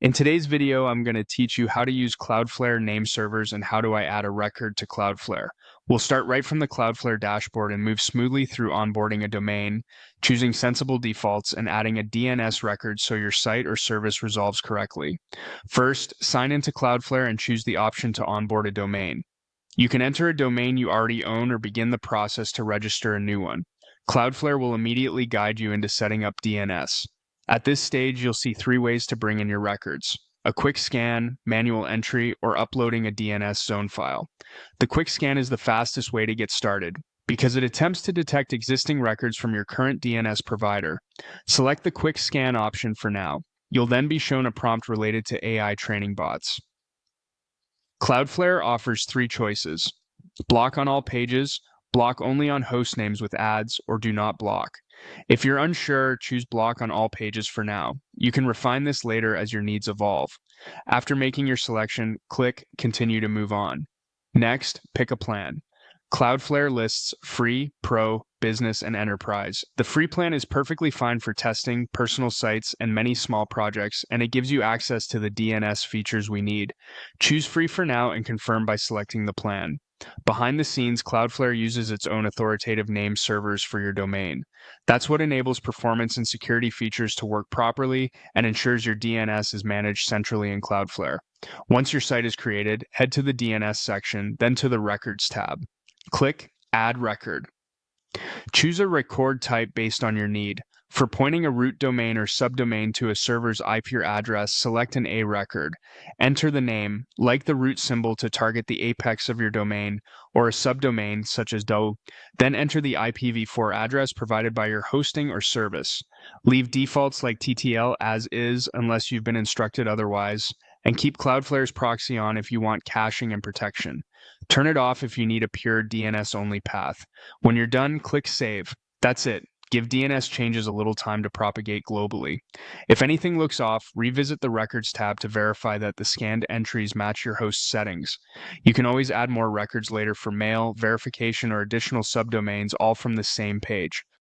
In today's video, I'm going to teach you how to use Cloudflare name servers and how do I add a record to Cloudflare. We'll start right from the Cloudflare dashboard and move smoothly through onboarding a domain, choosing sensible defaults, and adding a DNS record so your site or service resolves correctly. First, sign into Cloudflare and choose the option to onboard a domain. You can enter a domain you already own or begin the process to register a new one. Cloudflare will immediately guide you into setting up DNS. At this stage, you'll see three ways to bring in your records: a quick scan, manual entry, or uploading a DNS zone file. The quick scan is the fastest way to get started because it attempts to detect existing records from your current DNS provider. Select the quick scan option for now. You'll then be shown a prompt related to AI training bots. Cloudflare offers three choices: block on all pages, block only on host names with ads, or do not block. If you're unsure, choose block on all pages for now. You can refine this later as your needs evolve. After making your selection, click Continue to move on. Next, pick a plan. Cloudflare lists free, pro, business, and enterprise. The free plan is perfectly fine for testing, personal sites, and many small projects, and it gives you access to the DNS features we need. Choose free for now and confirm by selecting the plan. Behind the scenes, Cloudflare uses its own authoritative name servers for your domain. That's what enables performance and security features to work properly and ensures your DNS is managed centrally in Cloudflare. Once your site is created, head to the DNS section, then to the Records tab. Click Add Record. Choose a record type based on your need. For pointing a root domain or subdomain to a server's IP address, select an A record. Enter the name, like the root symbol to target the apex of your domain, or a subdomain such as do. Then enter the IPv4 address provided by your hosting or service. Leave defaults like TTL as is unless you've been instructed otherwise, and keep Cloudflare's proxy on if you want caching and protection. Turn it off if you need a pure DNS-only path. When you're done, click Save. That's it. Give DNS changes a little time to propagate globally. If anything looks off, revisit the Records tab to verify that the scanned entries match your host's settings. You can always add more records later for mail, verification, or additional subdomains, all from the same page.